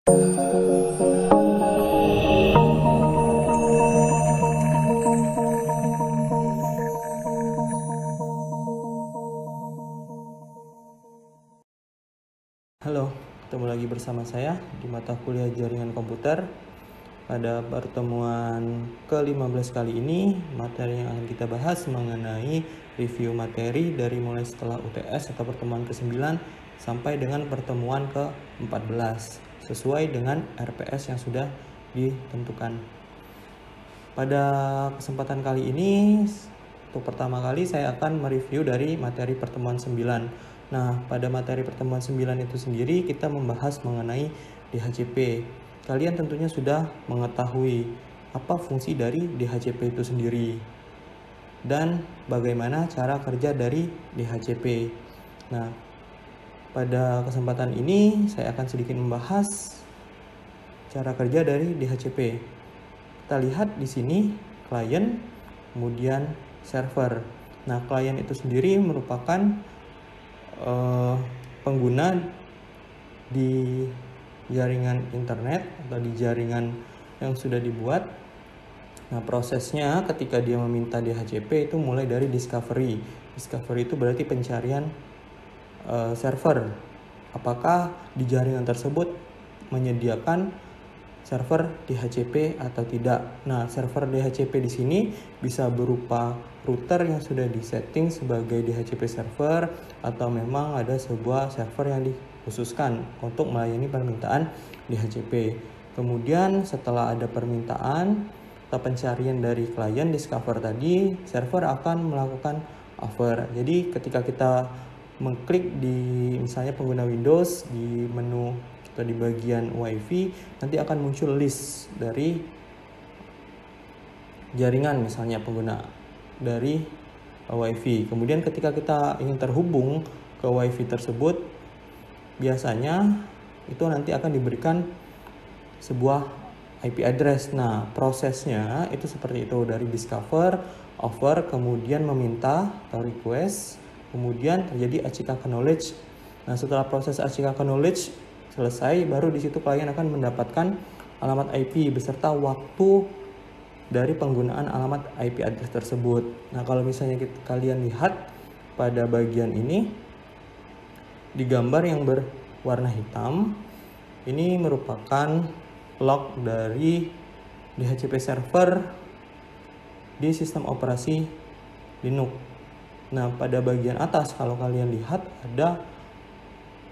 Halo, ketemu lagi bersama saya di mata kuliah jaringan komputer. Pada pertemuan ke-15 kali ini, materi yang akan kita bahas mengenai review materi dari mulai setelah UTS atau pertemuan ke-9 sampai dengan pertemuan ke-14 sesuai dengan RPS yang sudah ditentukan. Pada kesempatan kali ini, untuk pertama kali saya akan mereview dari materi pertemuan 9. Nah, pada materi pertemuan 9 itu sendiri kita membahas mengenai DHCP. Kalian tentunya sudah mengetahui apa fungsi dari DHCP itu sendiri dan bagaimana cara kerja dari DHCP. Nah, pada kesempatan ini saya akan sedikit membahas cara kerja dari DHCP. Kita lihat di sini klien, kemudian server. Nah, klien itu sendiri merupakan pengguna di jaringan internet atau di jaringan yang sudah dibuat. Nah, prosesnya ketika dia meminta DHCP itu mulai dari discovery. Discovery itu berarti pencarian server. Apakah di jaringan tersebut menyediakan server DHCP atau tidak. Nah, server DHCP di sini bisa berupa router yang sudah disetting sebagai DHCP server atau memang ada sebuah server yang dikhususkan untuk melayani permintaan DHCP. Kemudian setelah ada permintaan atau pencarian dari klien discover tadi, server akan melakukan offer. Jadi ketika kita mengklik di misalnya pengguna Windows di menu atau di bagian WiFi, nanti akan muncul list dari jaringan misalnya pengguna dari WiFi. Kemudian ketika kita ingin terhubung ke WiFi tersebut, biasanya itu nanti akan diberikan sebuah IP address. Nah, prosesnya itu seperti itu, dari discover, offer, kemudian meminta atau request, kemudian terjadi achieve acknowledge. Nah, setelah proses achieve acknowledge selesai, baru di situ klien akan mendapatkan alamat IP beserta waktu dari penggunaan alamat IP address tersebut. Nah, kalau misalnya kalian lihat pada bagian ini di gambar yang berwarna hitam, ini merupakan log dari DHCP server di sistem operasi Linux. Nah, pada bagian atas kalau kalian lihat ada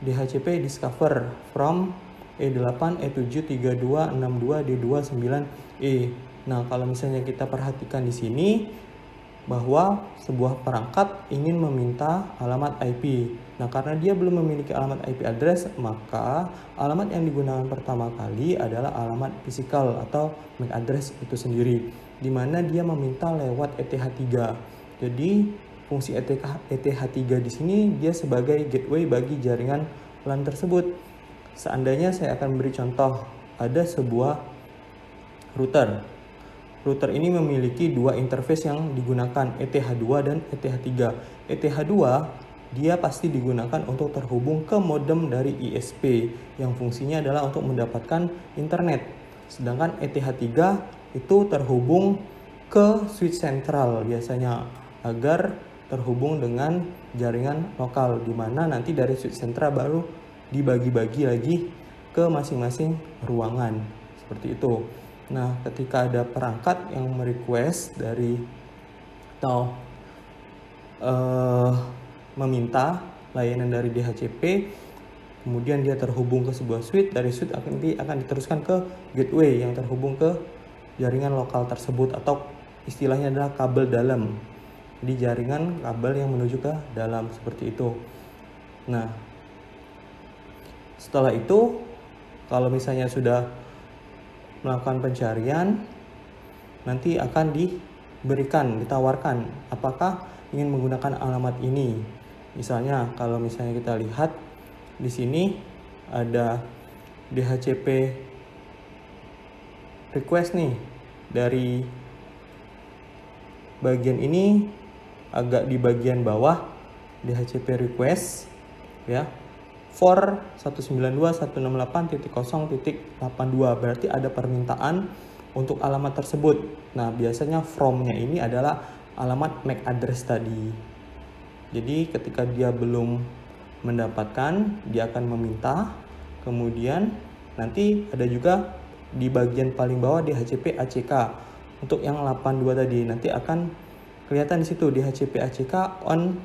DHCP discover from E8, E7, 32, 62, D2, 9E. Nah, kalau misalnya kita perhatikan di sini bahwa sebuah perangkat ingin meminta alamat IP. Nah, karena dia belum memiliki alamat IP address, maka alamat yang digunakan pertama kali adalah alamat physical atau MAC address itu sendiri, di mana dia meminta lewat ETH3. Jadi fungsi ETH3 di sini dia sebagai gateway bagi jaringan LAN tersebut. Seandainya saya akan beri contoh, ada sebuah router. Router ini memiliki dua interface yang digunakan, ETH2 dan ETH3. ETH2 dia pasti digunakan untuk terhubung ke modem dari ISP yang fungsinya adalah untuk mendapatkan internet. Sedangkan ETH3 itu terhubung ke switch sentral biasanya agar terhubung dengan jaringan lokal, di mana nanti dari switch sentral baru dibagi-bagi lagi ke masing-masing ruangan seperti itu. Nah, ketika ada perangkat yang merequest dari atau meminta layanan dari DHCP, kemudian dia terhubung ke sebuah switch, dari switch akan diteruskan ke gateway yang terhubung ke jaringan lokal tersebut, atau istilahnya adalah kabel dalam. Di jaringan kabel yang menuju ke dalam seperti itu. Nah, setelah itu kalau misalnya sudah melakukan pencarian, nanti akan ditawarkan apakah ingin menggunakan alamat ini. Misalnya kalau misalnya kita lihat di sini ada DHCP request nih, dari bagian ini agak di bagian bawah DHCP request ya, for 192.168.0.82, berarti ada permintaan untuk alamat tersebut. Nah, biasanya from-nya ini adalah alamat MAC address tadi. Jadi ketika dia belum mendapatkan, dia akan meminta. Kemudian nanti ada juga di bagian paling bawah DHCP ACK. Untuk yang 82 tadi nanti akan kelihatan di situ DHCP ACK on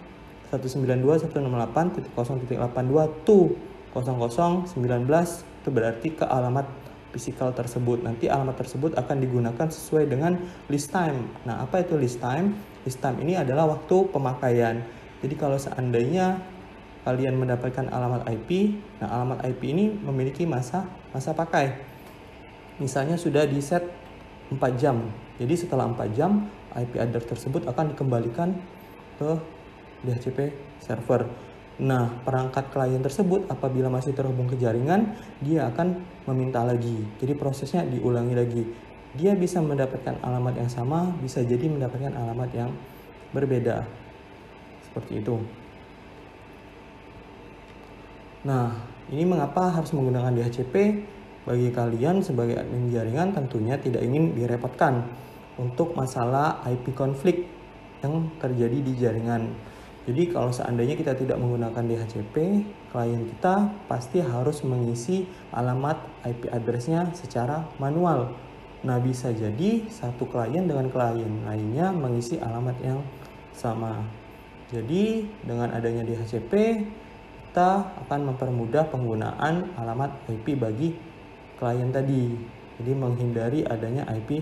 192.168.0.82 to 0019, itu berarti ke alamat physical tersebut. Nanti alamat tersebut akan digunakan sesuai dengan list time. Nah, apa itu list time? List time ini adalah waktu pemakaian. Jadi kalau seandainya kalian mendapatkan alamat IP, nah alamat IP ini memiliki masa pakai. Misalnya sudah di set 4 jam. Jadi setelah 4 jam, IP address tersebut akan dikembalikan ke DHCP server. Nah, perangkat klien tersebut apabila masih terhubung ke jaringan, dia akan meminta lagi. Jadi prosesnya diulangi lagi. Dia bisa mendapatkan alamat yang sama, bisa jadi mendapatkan alamat yang berbeda. Seperti itu. Nah, ini mengapa harus menggunakan DHCP? Bagi kalian sebagai admin jaringan tentunya tidak ingin direpotkan untuk masalah IP konflik yang terjadi di jaringan. Jadi kalau seandainya kita tidak menggunakan DHCP, klien kita pasti harus mengisi alamat IP address-nya secara manual. Nah, bisa jadi satu klien dengan klien lainnya mengisi alamat yang sama. Jadi dengan adanya DHCP, kita akan mempermudah penggunaan alamat IP bagi klien tadi. Jadi menghindari adanya IP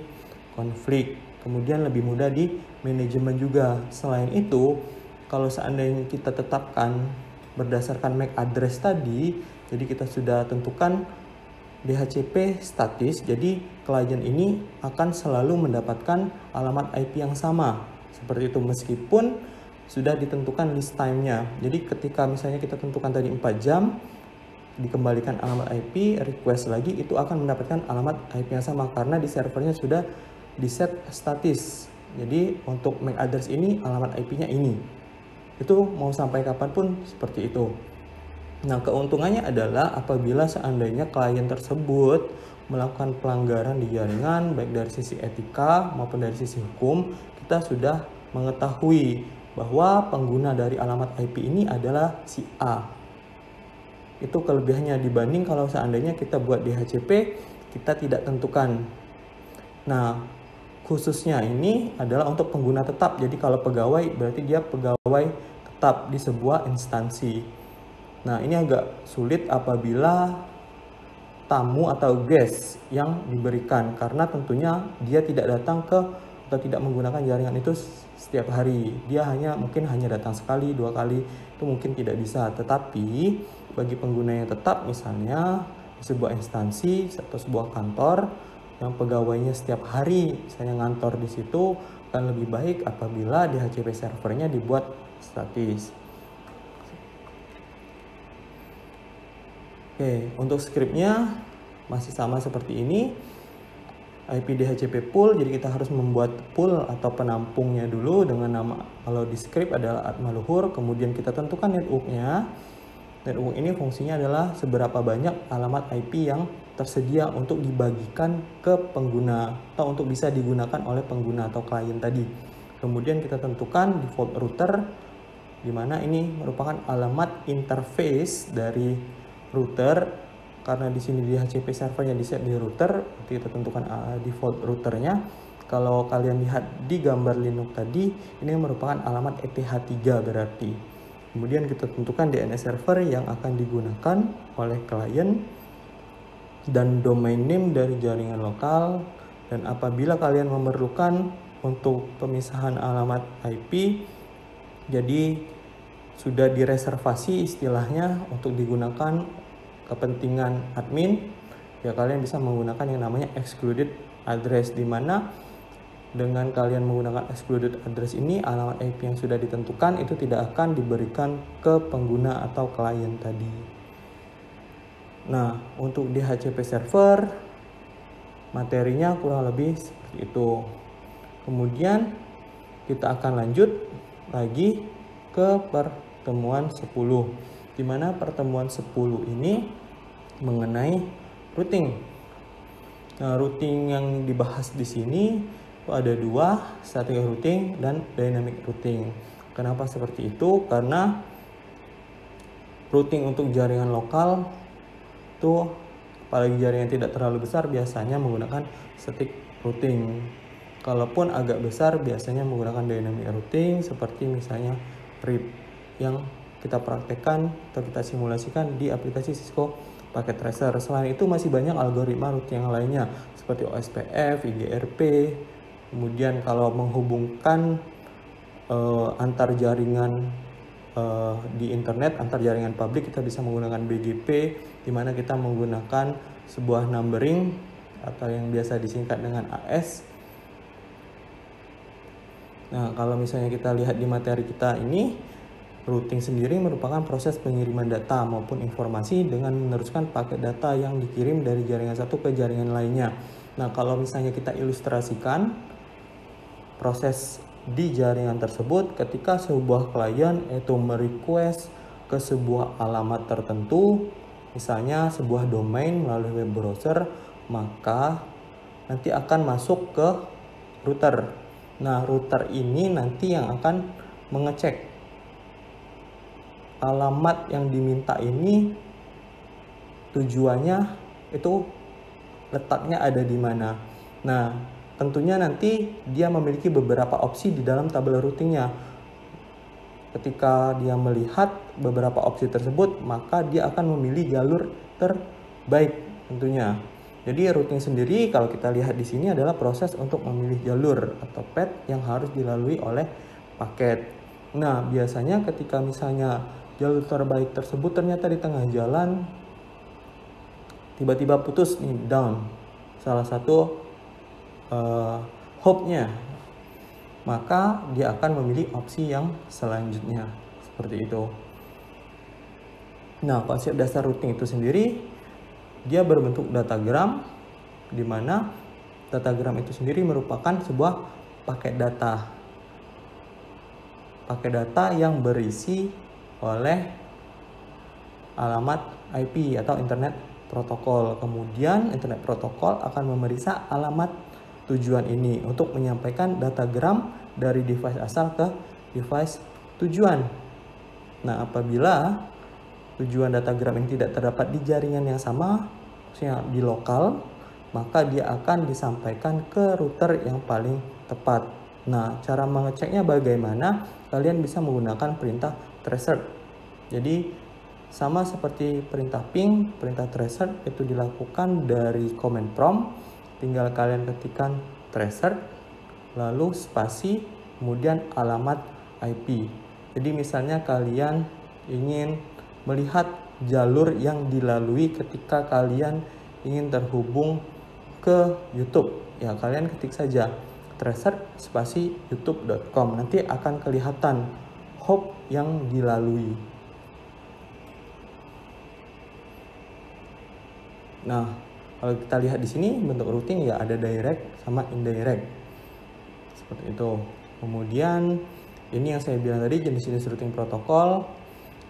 konflik. Kemudian lebih mudah di manajemen juga. Selain itu, kalau seandainya kita tetapkan berdasarkan MAC address tadi, jadi kita sudah tentukan DHCP statis, jadi klien ini akan selalu mendapatkan alamat IP yang sama. Seperti itu meskipun sudah ditentukan list time-nya. Jadi ketika misalnya kita tentukan tadi 4 jam, dikembalikan alamat IP, request lagi, itu akan mendapatkan alamat IP yang sama karena di servernya sudah di set statis. Jadi untuk MAC address ini alamat IP-nya ini. Itu mau sampai kapanpun seperti itu. Nah, keuntungannya adalah apabila seandainya klien tersebut melakukan pelanggaran di jaringan, baik dari sisi etika maupun dari sisi hukum, kita sudah mengetahui bahwa pengguna dari alamat IP ini adalah si A. Itu kelebihannya dibanding kalau seandainya kita buat DHCP, kita tidak tentukan. Nah, khususnya ini adalah untuk pengguna tetap. Jadi kalau pegawai berarti dia pegawai tetap di sebuah instansi. Nah, ini agak sulit apabila tamu atau guest yang diberikan karena tentunya dia tidak datang ke atau tidak menggunakan jaringan itu setiap hari. Dia mungkin hanya datang sekali, 2 kali, itu mungkin tidak bisa. Tetapi bagi pengguna yang tetap misalnya di sebuah instansi atau sebuah kantor yang pegawainya setiap hari misalnya ngantor di situ, akan lebih baik apabila DHCP servernya dibuat statis. Oke, untuk scriptnya masih sama seperti ini. IP DHCP pool, jadi kita harus membuat pool atau penampungnya dulu dengan nama, kalau di script adalah @maluhur, kemudian kita tentukan networknya. Network ini fungsinya adalah seberapa banyak alamat IP yang tersedia untuk dibagikan ke pengguna atau untuk bisa digunakan oleh pengguna atau klien tadi. Kemudian kita tentukan default router, di mana ini merupakan alamat interface dari router. Karena di sini DHCP servernya di set di router, kita tentukan default routernya. Kalau kalian lihat di gambar Linux tadi, ini merupakan alamat ETH3 berarti. Kemudian kita tentukan DNS server yang akan digunakan oleh klien dan domain name dari jaringan lokal. Dan apabila kalian memerlukan untuk pemisahan alamat IP, jadi sudah direservasi istilahnya untuk digunakan kepentingan admin, ya kalian bisa menggunakan yang namanya excluded address, di mana dengan kalian menggunakan excluded address ini, alamat IP yang sudah ditentukan itu tidak akan diberikan ke pengguna atau klien tadi. Nah, untuk DHCP server materinya kurang lebih seperti itu. Kemudian kita akan lanjut lagi ke pertemuan 10. di mana pertemuan 10 ini mengenai routing. Nah, routing yang dibahas di sini ada dua, static routing dan dynamic routing. Kenapa seperti itu? Karena routing untuk jaringan lokal itu, apalagi jaringan tidak terlalu besar, biasanya menggunakan static routing. Kalaupun agak besar, biasanya menggunakan dynamic routing, seperti misalnya RIP yang kita praktekkan atau kita simulasikan di aplikasi Cisco Packet Tracer. Selain itu masih banyak algoritma routing yang lainnya seperti OSPF, IGRP. Kemudian kalau menghubungkan antar jaringan di internet, antar jaringan publik, kita bisa menggunakan BGP, di mana kita menggunakan sebuah numbering atau yang biasa disingkat dengan AS. Nah, kalau misalnya kita lihat di materi kita ini, routing sendiri merupakan proses pengiriman data maupun informasi dengan meneruskan paket data yang dikirim dari jaringan satu ke jaringan lainnya. Nah, kalau misalnya kita ilustrasikan proses di jaringan tersebut, ketika sebuah klien itu merequest ke sebuah alamat tertentu, misalnya sebuah domain melalui web browser, maka nanti akan masuk ke router. Nah, router ini nanti yang akan mengecek alamat yang diminta ini tujuannya itu letaknya ada di mana. Nah, tentunya nanti dia memiliki beberapa opsi di dalam tabel routingnya. Ketika dia melihat beberapa opsi tersebut, maka dia akan memilih jalur terbaik tentunya. Jadi routing sendiri kalau kita lihat di sini adalah proses untuk memilih jalur atau path yang harus dilalui oleh paket. Nah, biasanya ketika misalnya jalur terbaik tersebut ternyata di tengah jalan tiba-tiba putus nih, down salah satu hop-nya, maka dia akan memilih opsi yang selanjutnya seperti itu. Nah, konsep dasar routing itu sendiri dia berbentuk datagram, di mana datagram itu sendiri merupakan sebuah paket data yang berisi oleh alamat IP atau internet protokol. Kemudian internet protokol akan memeriksa alamat tujuan ini untuk menyampaikan datagram dari device asal ke device tujuan. Nah, apabila tujuan datagram ini tidak terdapat di jaringan yang sama, maksudnya di lokal, maka dia akan disampaikan ke router yang paling tepat. Nah, cara mengeceknya bagaimana? Kalian bisa menggunakan perintah tracer. Jadi, sama seperti perintah ping, perintah tracer itu dilakukan dari command prompt. Tinggal kalian ketikkan tracer, lalu spasi, kemudian alamat IP. Jadi misalnya kalian ingin melihat jalur yang dilalui ketika kalian ingin terhubung ke YouTube, ya kalian ketik saja tracer spasi youtube.com, nanti akan kelihatan hop yang dilalui. Nah, kalau kita lihat di sini bentuk routing ya ada direct sama indirect seperti itu. Kemudian ini yang saya bilang tadi, jenis-jenis routing protokol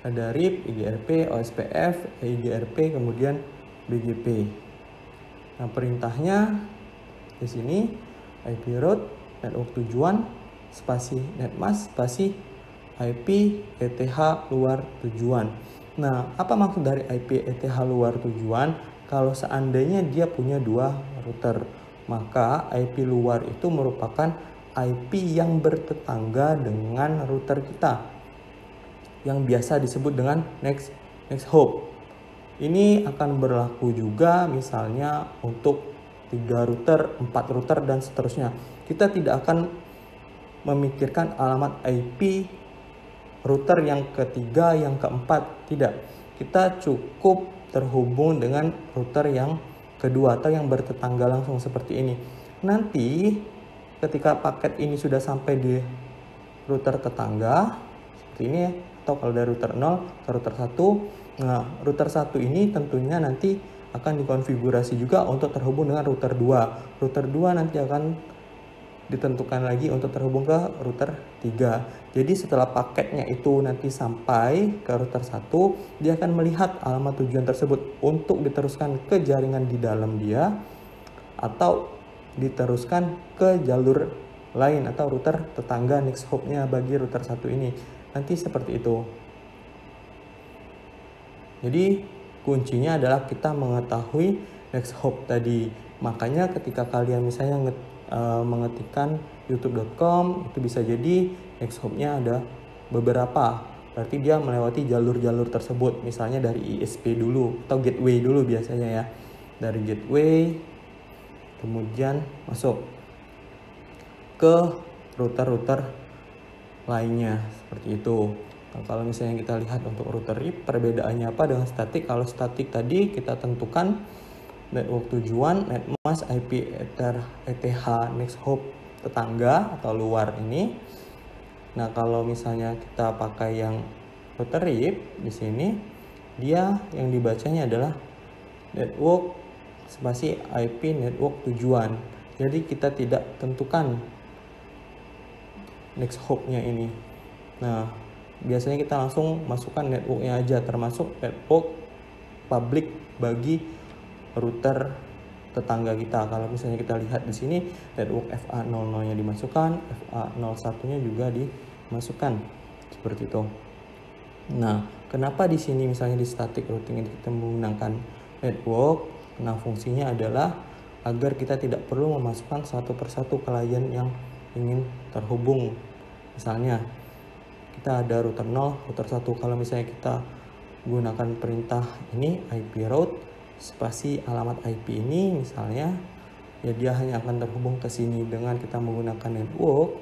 ada RIP, IGRP, OSPF, IGRP, kemudian BGP. Nah, perintahnya di sini IP route, network tujuan, spasi netmask, spasi IP ETH luar tujuan. Nah, apa maksud dari IP ETH luar tujuan? Kalau seandainya dia punya dua router, maka IP luar itu merupakan IP yang bertetangga dengan router kita, yang biasa disebut dengan next hop. Ini akan berlaku juga misalnya untuk 3 router, 4 router, dan seterusnya. Kita tidak akan memikirkan alamat IP router yang ketiga, yang keempat, tidak. Kita cukup terhubung dengan router yang kedua atau yang bertetangga langsung seperti ini. Nanti ketika paket ini sudah sampai di router tetangga seperti ini, atau kalau dari router 0 ke router 1, nah router 1 ini tentunya nanti akan dikonfigurasi juga untuk terhubung dengan router 2. Router 2 nanti akan ditentukan lagi untuk terhubung ke router 3. Jadi setelah paketnya itu nanti sampai ke router 1, dia akan melihat alamat tujuan tersebut untuk diteruskan ke jaringan di dalam dia atau diteruskan ke jalur lain atau router tetangga next hop-nya bagi router 1 ini. Nanti seperti itu. Jadi kuncinya adalah kita mengetahui next hop tadi. Makanya ketika kalian misalnya mengetikkan youtube.com, itu bisa jadi next hop-nya ada beberapa. Berarti dia melewati jalur-jalur tersebut. Misalnya dari ISP dulu atau gateway dulu biasanya ya. Dari gateway kemudian masuk ke router-router lainnya seperti itu. Nah, kalau misalnya kita lihat untuk router RIP, perbedaannya apa dengan statik? Kalau statik tadi kita tentukan network tujuan, netmask, IP, ether, ETH, next hop tetangga atau luar ini. Nah, kalau misalnya kita pakai yang router RIP di sini, dia yang dibacanya adalah network spasi IP network tujuan. Jadi kita tidak tentukan next hop-nya ini. Nah, biasanya kita langsung masukkan network-nya aja, termasuk network public bagi router tetangga kita. Kalau misalnya kita lihat di sini network FA00-nya dimasukkan, FA01-nya juga dimasukkan seperti itu. Nah, kenapa di sini misalnya di static routing ini kita menggunakan network? Nah, fungsinya adalah agar kita tidak perlu memasukkan satu persatu klien yang ingin terhubung. Misalnya kita ada router 0, router 1. Kalau misalnya kita gunakan perintah ini IP route spasi alamat IP ini misalnya, ya dia hanya akan terhubung ke sini. Dengan kita menggunakan network,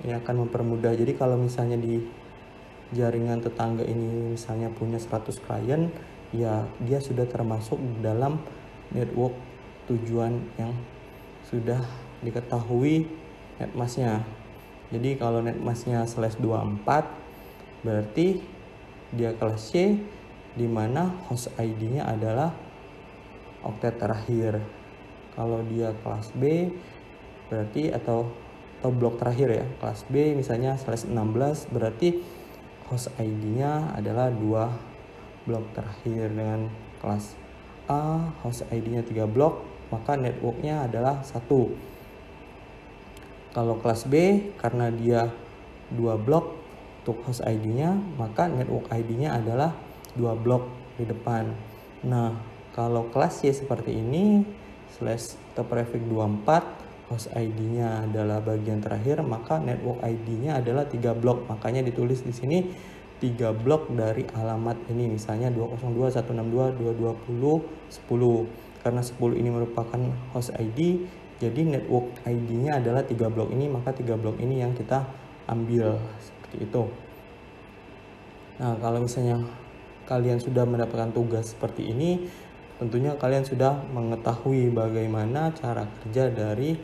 ini akan mempermudah. Jadi kalau misalnya di jaringan tetangga ini misalnya punya 100 klien, ya dia sudah termasuk dalam network tujuan yang sudah diketahui netmasknya. Jadi kalau netmasknya /24 berarti dia kelas C, di mana host ID-nya adalah oktet terakhir. Kalau dia kelas B berarti atau blok terakhir ya, kelas B misalnya /16 berarti host ID-nya adalah 2 blok terakhir. Dengan kelas A host ID-nya 3 blok, maka networknya adalah 1. Kalau kelas B karena dia 2 blok untuk host ID-nya, maka network ID-nya adalah 2 blok di depan. Nah, kalau kelas C seperti ini /24 host ID-nya adalah bagian terakhir, maka network ID-nya adalah 3 blok. Makanya ditulis di sini 3 blok dari alamat ini, misalnya 202.162.220.10. Karena 10 ini merupakan host ID, jadi network ID-nya adalah 3 blok ini, maka 3 blok ini yang kita ambil seperti itu. Nah, kalau misalnya kalian sudah mendapatkan tugas seperti ini, tentunya kalian sudah mengetahui bagaimana cara kerja dari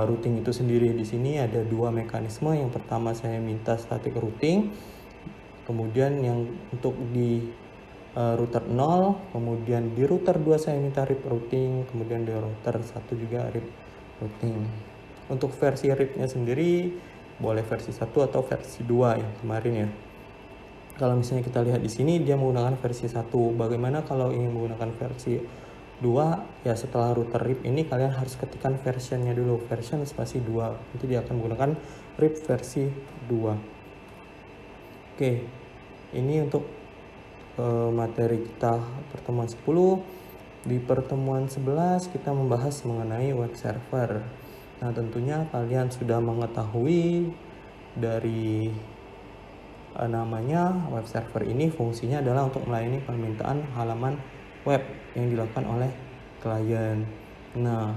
routing itu sendiri. Di sini ada 2 mekanisme. Yang pertama saya minta static routing, kemudian yang untuk di router 0, kemudian di router 2 saya minta RIP routing, kemudian di router 1 juga RIP routing. Untuk versi RIP-nya sendiri boleh versi 1 atau versi 2 yang kemarin ya. Kalau misalnya kita lihat di sini dia menggunakan versi 1. Bagaimana kalau ingin menggunakan versi 2? Ya setelah router RIP ini kalian harus ketikkan versionnya dulu, version spasi 2. Nanti dia akan menggunakan RIP versi 2. Oke, ini untuk materi kita pertemuan 10. Di pertemuan 11 kita membahas mengenai web server. Nah, tentunya kalian sudah mengetahui dari namanya web server ini. Fungsinya adalah untuk melayani permintaan halaman web yang dilakukan oleh klien. Nah,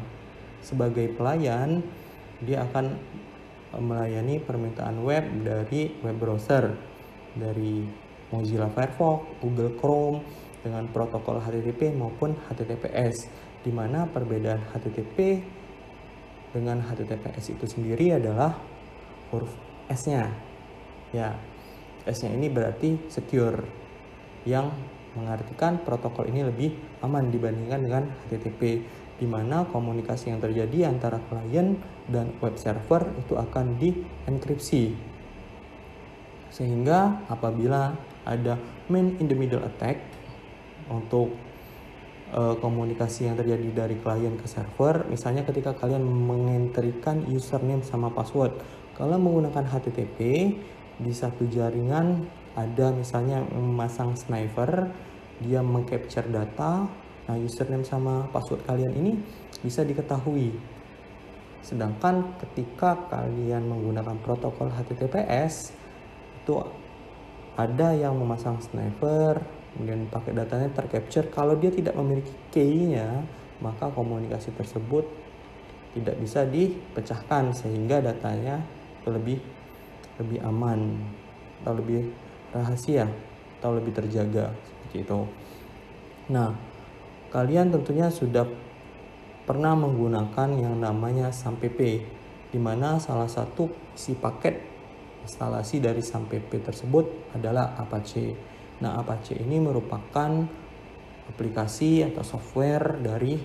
sebagai pelayan dia akan melayani permintaan web dari web browser, dari Mozilla Firefox, Google Chrome dengan protokol HTTP maupun HTTPS, di mana perbedaan HTTP dengan HTTPS itu sendiri adalah huruf S-nya. Ya, S-nya ini berarti secure, yang mengartikan protokol ini lebih aman dibandingkan dengan HTTP. di mana komunikasi yang terjadi antara klien dan web server itu akan dienkripsi. Sehingga apabila ada man in the middle attack untuk komunikasi yang terjadi dari klien ke server, misalnya ketika kalian mengentrikan username sama password, kalau menggunakan HTTP di satu jaringan ada misalnya memasang sniper, dia mengcapture data, nah username sama password kalian ini bisa diketahui. Sedangkan ketika kalian menggunakan protokol HTTPS, itu ada yang memasang sniper, kemudian pakai datanya tercapture. Kalau dia tidak memiliki key-nya, maka komunikasi tersebut tidak bisa dipecahkan, sehingga datanya lebih aman atau lebih rahasia atau lebih terjaga seperti itu. Nah, kalian tentunya sudah pernah menggunakan yang namanya SAMPP, di mana salah satu isi paket instalasi dari SAMPP tersebut adalah Apache. Nah, Apache ini merupakan aplikasi atau software dari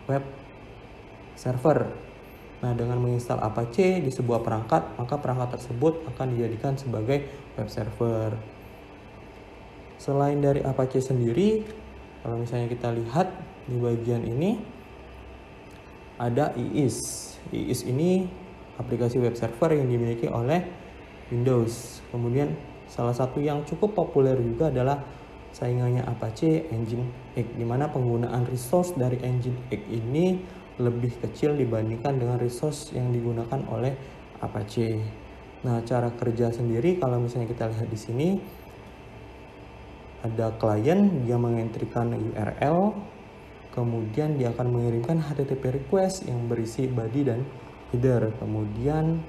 web server. Nah, dengan menginstal Apache di sebuah perangkat, maka perangkat tersebut akan dijadikan sebagai web server. Selain dari Apache sendiri, kalau misalnya kita lihat di bagian ini ada IIS. IIS ini aplikasi web server yang dimiliki oleh Windows. Kemudian salah satu yang cukup populer juga adalah saingannya Apache, Nginx, di mana penggunaan resource dari Nginx ini lebih kecil dibandingkan dengan resource yang digunakan oleh Apache. Nah, cara kerja sendiri kalau misalnya kita lihat di sini ada klien, dia mengentrikan URL, kemudian dia akan mengirimkan HTTP request yang berisi body dan header, kemudian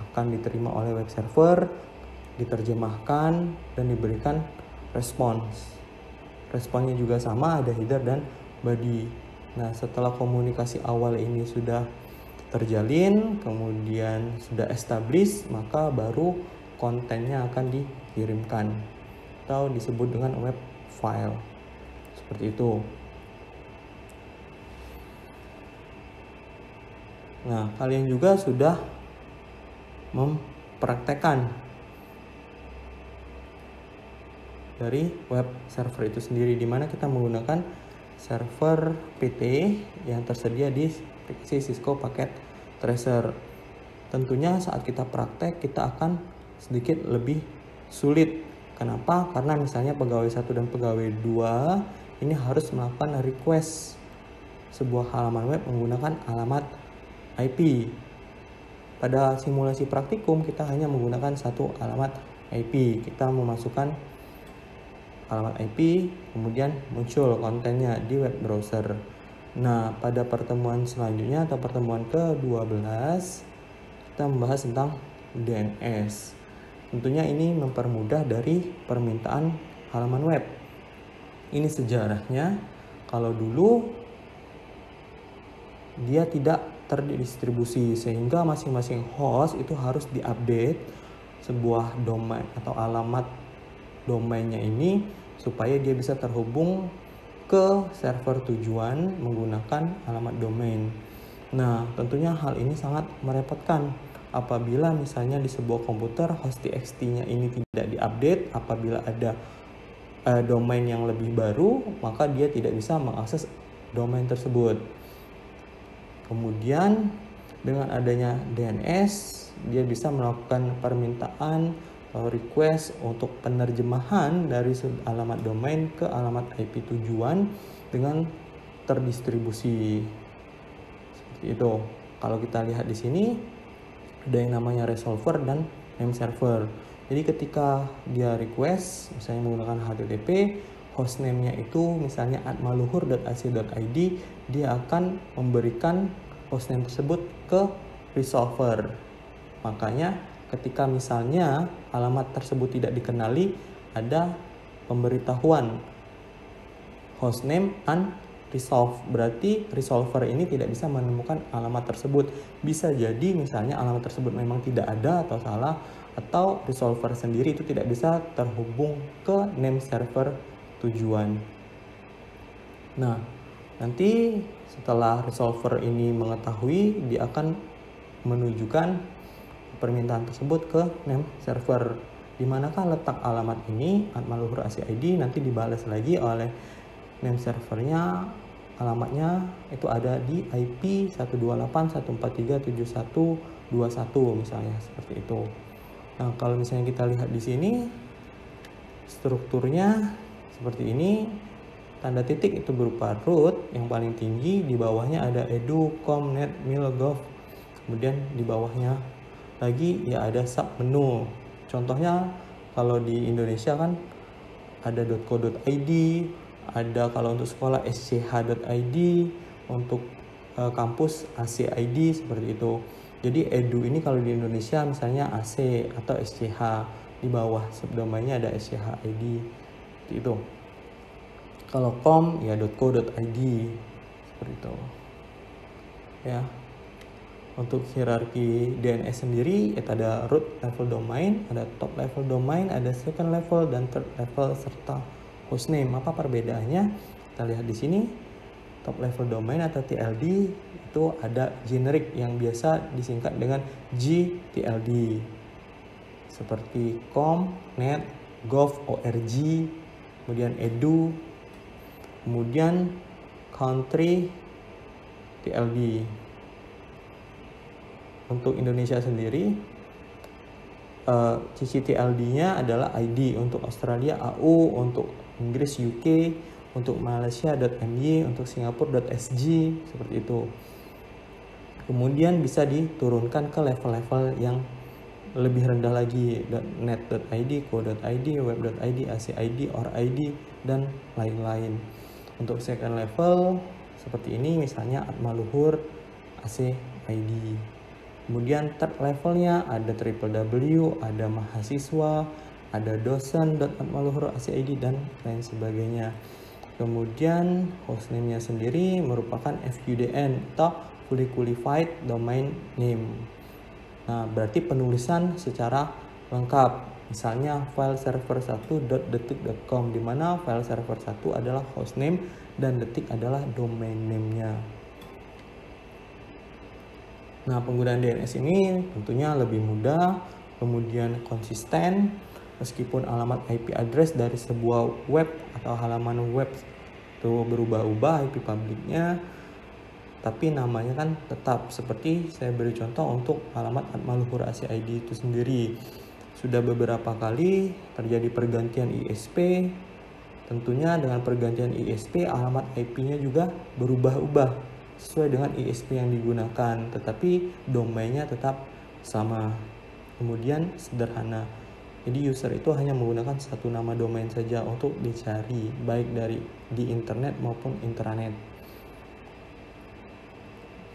akan diterima oleh web server, diterjemahkan dan diberikan respons. Responnya juga sama, ada header dan body. Nah, setelah komunikasi awal ini sudah terjalin, kemudian sudah established, maka baru kontennya akan dikirimkan atau disebut dengan web file. Seperti itu. Nah, kalian juga sudah mempraktekkan dari web server itu sendiri, di mana kita menggunakan server PT yang tersedia di aplikasi Cisco Packet Tracer. Tentunya saat kita praktek kita akan sedikit lebih sulit. Kenapa? Karena misalnya pegawai 1 dan pegawai 2 ini harus melakukan request sebuah halaman web menggunakan alamat IP. Pada simulasi praktikum kita hanya menggunakan satu alamat IP. Kita memasukkan alamat IP, kemudian muncul kontennya di web browser. Nah, pada pertemuan selanjutnya atau pertemuan ke-12 kita membahas tentang DNS. Tentunya ini mempermudah dari permintaan halaman web. Ini sejarahnya, kalau dulu dia tidak terdistribusi, sehingga masing-masing host itu harus diupdate sebuah domain atau alamat domainnya ini supaya dia bisa terhubung ke server tujuan menggunakan alamat domain. Nah, tentunya hal ini sangat merepotkan apabila misalnya di sebuah komputer host txt-nya ini tidak diupdate. Apabila ada domain yang lebih baru, maka dia tidak bisa mengakses domain tersebut. Kemudian dengan adanya DNS, dia bisa melakukan permintaan atau request untuk penerjemahan dari alamat domain ke alamat IP tujuan dengan terdistribusi. Seperti itu. Kalau kita lihat di sini ada yang namanya resolver dan name server. Jadi ketika dia request misalnya menggunakan HTTP, hostname-nya itu misalnya @maluhur.ac.id, dia akan memberikan hostname tersebut ke resolver. Makanya ketika misalnya alamat tersebut tidak dikenali, ada pemberitahuan hostname unresolved. Berarti resolver ini tidak bisa menemukan alamat tersebut. Bisa jadi misalnya alamat tersebut memang tidak ada atau salah, atau resolver sendiri itu tidak bisa terhubung ke name server tujuan. Nah, Nanti setelah resolver ini mengetahui, dia akan menunjukkan permintaan tersebut ke name server. Di manakah letak alamat ini, atmaluhur ACID, nanti dibalas lagi oleh name servernya. Alamatnya itu ada di IP 128.143.7121 misalnya, seperti itu. Nah, kalau misalnya kita lihat di sini strukturnya seperti ini. Tanda titik itu berupa root yang paling tinggi, di bawahnya ada edu, com, net, mil, gov. Kemudian di bawahnya lagi ya ada sub menu. Contohnya kalau di Indonesia kan ada .co.id, ada kalau untuk sekolah sch.id, untuk kampus ACID, seperti itu. Jadi edu ini kalau di Indonesia misalnya AC atau SCH, di bawah subdomainnya ada SCH.id, seperti itu. Kalau com ya .co.id, seperti itu ya. Untuk hierarki DNS sendiri itu ada root level domain, ada top level domain, ada second level dan third level serta hostname. Apa perbedaannya? Kita lihat di sini. Top level domain atau TLD itu ada generic yang biasa disingkat dengan GTLD, seperti com, net, gov, org, kemudian edu, kemudian country, TLD. Untuk Indonesia sendiri, CCTLD-nya adalah ID, untuk Australia AU, untuk Inggris UK, untuk Malaysia .my, untuk Singapura .sg, seperti itu. Kemudian bisa diturunkan ke level-level yang lebih rendah lagi, .net.id, co.id, web.id, ACID, ORID, dan lain-lain. Untuk second level seperti ini misalnya atmaluhur ACID. Kemudian third levelnya ada www, ada mahasiswa, ada dosen.atmaluhur ACID, dan lain sebagainya. Kemudian hostname-nya sendiri merupakan FQDN atau Fully Qualified Domain Name. Nah, berarti penulisan secara lengkap. Misalnya file server 1.detik.com, di mana file server 1 adalah hostname dan detik adalah domain name-nya. Nah, penggunaan DNS ini tentunya lebih mudah, kemudian konsisten. Meskipun alamat IP address dari sebuah web atau halaman web itu berubah-ubah IP publiknya, tapi namanya kan tetap. Seperti saya beri contoh untuk alamat atmaluhur ACID itu sendiri. Sudah beberapa kali terjadi pergantian ISP. Tentunya dengan pergantian ISP, alamat IP-nya juga berubah-ubah sesuai dengan ISP yang digunakan, tetapi domainnya tetap sama. Kemudian sederhana. Jadi user itu hanya menggunakan satu nama domain saja untuk dicari, baik dari di internet maupun intranet.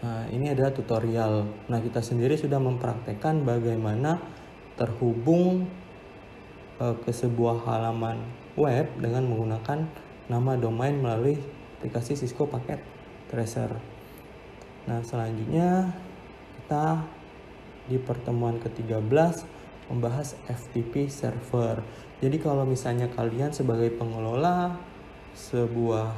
Nah, ini adalah tutorial. Nah, kita sendiri sudah mempraktekkan bagaimana terhubung ke sebuah halaman web dengan menggunakan nama domain melalui aplikasi Cisco Packet Tracer. Nah, selanjutnya kita di pertemuan ke-13 membahas FTP server. Jadi kalau misalnya kalian sebagai pengelola sebuah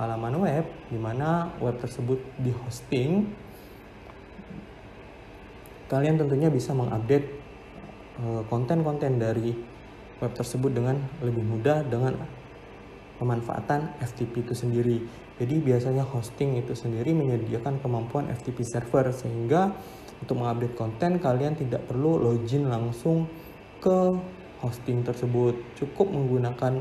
halaman web di mana web tersebut di hosting, kalian tentunya bisa mengupdate konten-konten dari web tersebut dengan lebih mudah dengan pemanfaatan FTP itu sendiri. Jadi biasanya hosting itu sendiri menyediakan kemampuan FTP server, sehingga untuk mengupdate konten kalian tidak perlu login langsung ke hosting tersebut. Cukup menggunakan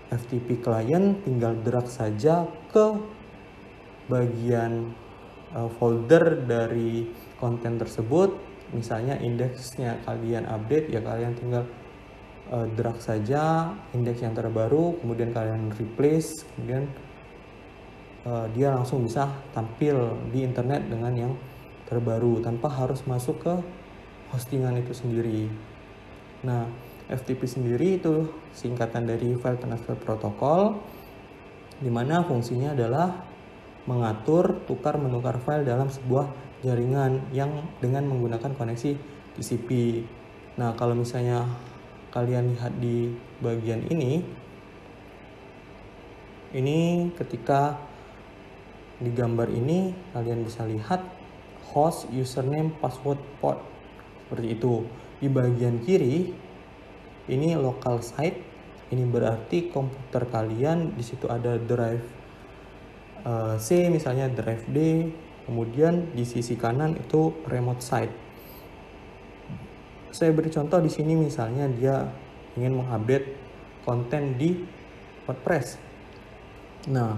FTP client, tinggal drag saja ke bagian folder dari konten tersebut. Misalnya indeksnya kalian update, ya kalian tinggal drag saja indeks yang terbaru, kemudian kalian replace, kemudian dia langsung bisa tampil di internet dengan yang terbaru tanpa harus masuk ke hostingan itu sendiri. Nah, FTP sendiri itu singkatan dari File Transfer Protocol, di mana fungsinya adalah mengatur tukar menukar file dalam sebuah jaringan yang dengan menggunakan koneksi TCP. Nah, kalau misalnya kalian lihat di bagian ini, Ini ketika di gambar ini kalian bisa lihat host, username, password, port seperti itu. Di bagian kiri ini local site, ini berarti komputer kalian, di situ ada drive C misalnya, drive D, kemudian di sisi kanan itu remote site. Saya beri contoh di sini, misalnya dia ingin mengupdate konten di WordPress. Nah,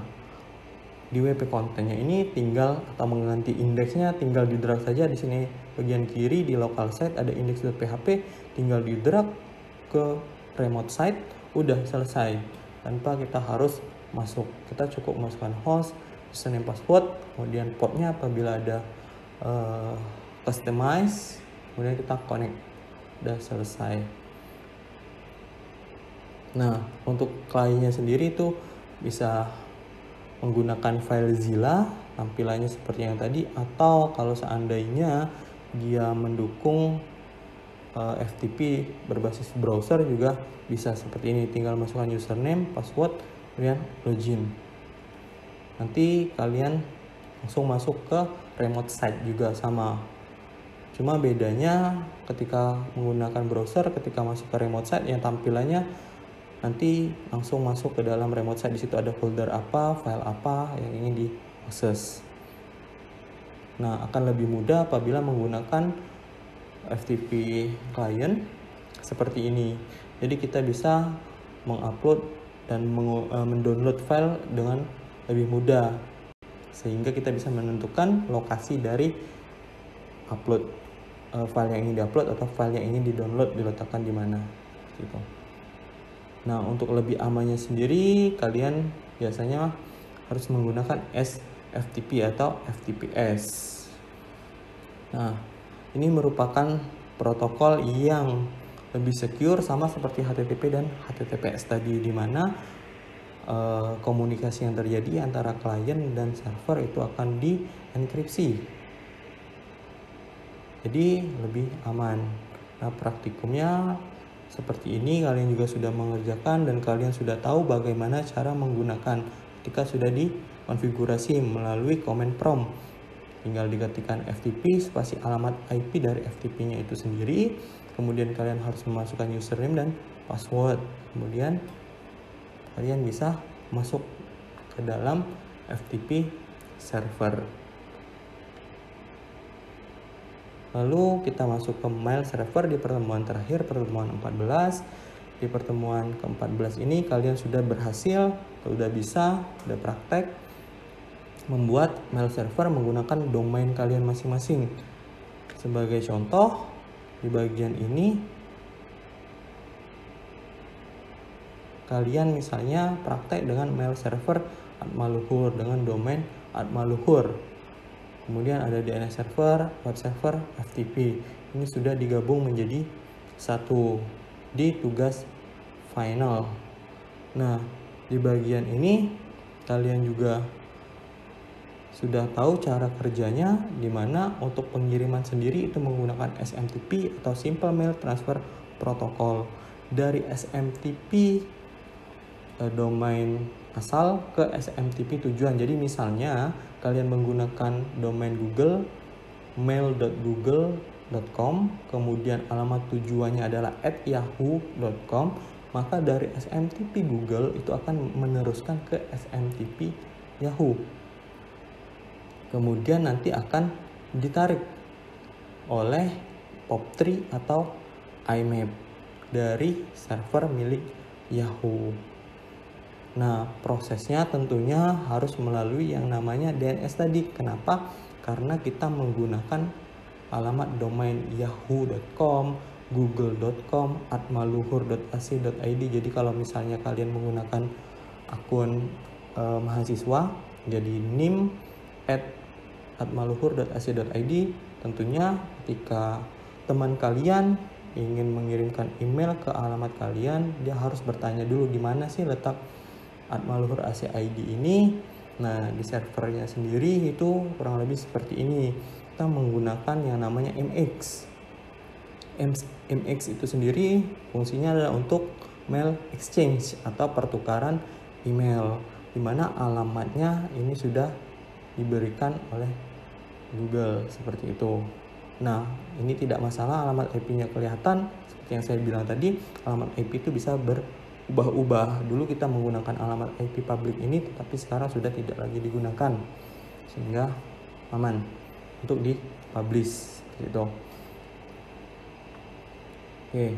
di WP kontennya ini tinggal, atau mengganti indeksnya tinggal di drag saja. Di sini bagian kiri di local site ada index.php, tinggal di drag ke remote site, udah selesai tanpa kita harus masuk. Kita cukup masukkan host, username, password, kemudian portnya apabila ada customize, kemudian kita connect, udah selesai. Nah, untuk kliennya sendiri itu bisa menggunakan FileZilla, tampilannya seperti yang tadi, atau kalau seandainya dia mendukung FTP berbasis browser juga bisa seperti ini, tinggal masukkan username, password, kemudian login. Nanti kalian langsung masuk ke remote site juga sama. Cuma bedanya ketika menggunakan browser, ketika masuk ke remote site yang tampilannya nanti langsung masuk ke dalam remote site. Di situ ada folder apa, file apa yang ingin diakses. Nah, akan lebih mudah apabila menggunakan FTP client seperti ini. Jadi kita bisa mengupload dan mendownload file dengan lebih mudah, sehingga kita bisa menentukan lokasi dari upload file yang ingin diupload atau file yang ingin didownload diletakkan di mana gitu. Nah, untuk lebih amannya sendiri, kalian biasanya harus menggunakan SFTP atau FTPS. Nah, ini merupakan protokol yang lebih secure, sama seperti HTTP dan HTTPS tadi, di mana komunikasi yang terjadi antara klien dan server itu akan dienkripsi. Jadi lebih aman. Nah, praktikumnya seperti ini, kalian juga sudah mengerjakan dan kalian sudah tahu bagaimana cara menggunakan ketika sudah dikonfigurasi melalui command prompt. Tinggal diketikkan FTP spasi alamat IP dari FTP-nya itu sendiri, kemudian kalian harus memasukkan username dan password, kemudian kalian bisa masuk ke dalam FTP server. Lalu kita masuk ke mail server di pertemuan terakhir, pertemuan 14. Di pertemuan ke-14 ini kalian sudah berhasil, sudah bisa, sudah praktek membuat mail server menggunakan domain kalian masing-masing. Sebagai contoh, di bagian ini kalian misalnya praktek dengan mail server @maluhur dengan domain @maluhur. Kemudian ada DNS server, web server, FTP. Ini sudah digabung menjadi satu di tugas final. Nah, di bagian ini kalian juga sudah tahu cara kerjanya, di mana untuk pengiriman sendiri itu menggunakan SMTP atau Simple Mail Transfer Protocol. Dari SMTP domain asal ke SMTP tujuan. Jadi misalnya kalian menggunakan domain Google, mail.google.com, kemudian alamat tujuannya adalah @yahoo.com, maka dari SMTP Google itu akan meneruskan ke SMTP Yahoo. Kemudian nanti akan ditarik oleh POP3 atau IMAP dari server milik Yahoo. Nah, prosesnya tentunya harus melalui yang namanya DNS tadi. Kenapa? Karena kita menggunakan alamat domain yahoo.com, google.com, @maluhur.ac.id. Jadi kalau misalnya kalian menggunakan akun mahasiswa, jadi nim @maluhur.ac.id, tentunya ketika teman kalian ingin mengirimkan email ke alamat kalian, dia harus bertanya dulu di mana sih letak @maluhur.ac.id ini. Nah, di servernya sendiri itu kurang lebih seperti ini. Kita menggunakan yang namanya MX. MX itu sendiri fungsinya adalah untuk mail exchange atau pertukaran email. di mana alamatnya ini sudah diberikan oleh Google seperti itu. Nah, ini tidak masalah alamat IP-nya kelihatan. Seperti yang saya bilang tadi, alamat IP itu bisa berubah-ubah. Dulu kita menggunakan alamat IP publik ini, tetapi sekarang sudah tidak lagi digunakan, sehingga aman untuk di-publish gitu. Oke,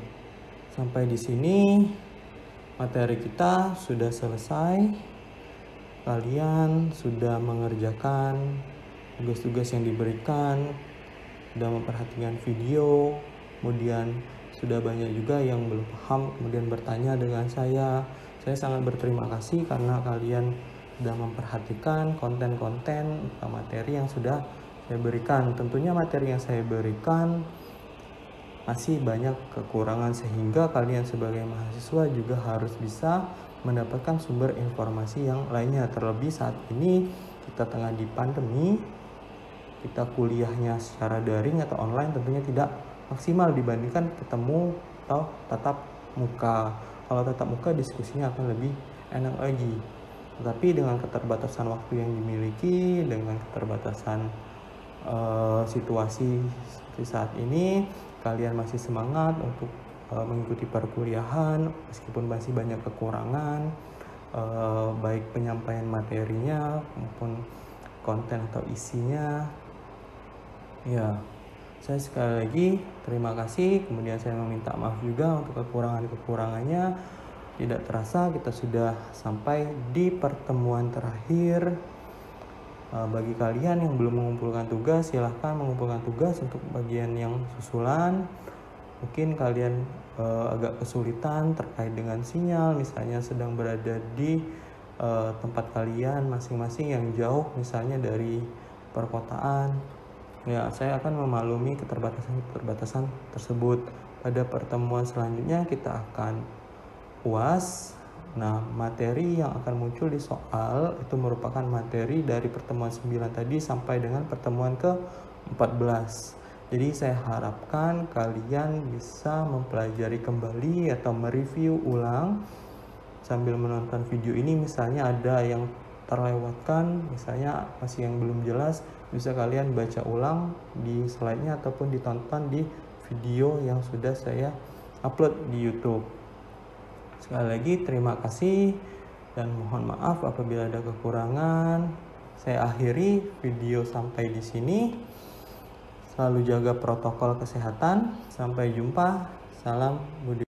sampai di sini materi kita sudah selesai. Kalian sudah mengerjakan tugas-tugas yang diberikan, sudah memperhatikan video, kemudian sudah banyak juga yang belum paham, kemudian bertanya dengan saya. Saya sangat berterima kasih karena kalian sudah memperhatikan konten-konten atau materi yang sudah saya berikan. Tentunya materi yang saya berikan masih banyak kekurangan, sehingga kalian sebagai mahasiswa juga harus bisa mendapatkan sumber informasi yang lainnya. Terlebih saat ini kita tengah di pandemi, kita kuliahnya secara daring atau online tentunya tidak maksimal dibandingkan ketemu atau tatap muka. Kalau tatap muka diskusinya akan lebih enak lagi. Tetapi dengan keterbatasan waktu yang dimiliki, dengan keterbatasan situasi seperti saat ini, kalian masih semangat untuk mengikuti perkuliahan meskipun masih banyak kekurangan, baik penyampaian materinya maupun konten atau isinya. Ya, saya sekali lagi terima kasih. Kemudian saya meminta maaf juga untuk kekurangan-kekurangannya. Tidak terasa kita sudah sampai di pertemuan terakhir. Bagi kalian yang belum mengumpulkan tugas, silahkan mengumpulkan tugas untuk bagian yang susulan. Mungkin kalian agak kesulitan terkait dengan sinyal, misalnya sedang berada di tempat kalian masing-masing yang jauh, misalnya dari perkotaan. Ya, saya akan memaklumi keterbatasan tersebut. Pada pertemuan selanjutnya kita akan UAS. Nah, materi yang akan muncul di soal itu merupakan materi dari pertemuan 9 tadi sampai dengan pertemuan ke-14. Jadi saya harapkan kalian bisa mempelajari kembali atau mereview ulang sambil menonton video ini. Misalnya ada yang terlewatkan, misalnya masih yang belum jelas, bisa kalian baca ulang di slide-nya ataupun ditonton di video yang sudah saya upload di YouTube. Sekali lagi terima kasih dan mohon maaf apabila ada kekurangan. Saya akhiri video sampai di sini. Selalu jaga protokol kesehatan. Sampai jumpa. Salam budaya.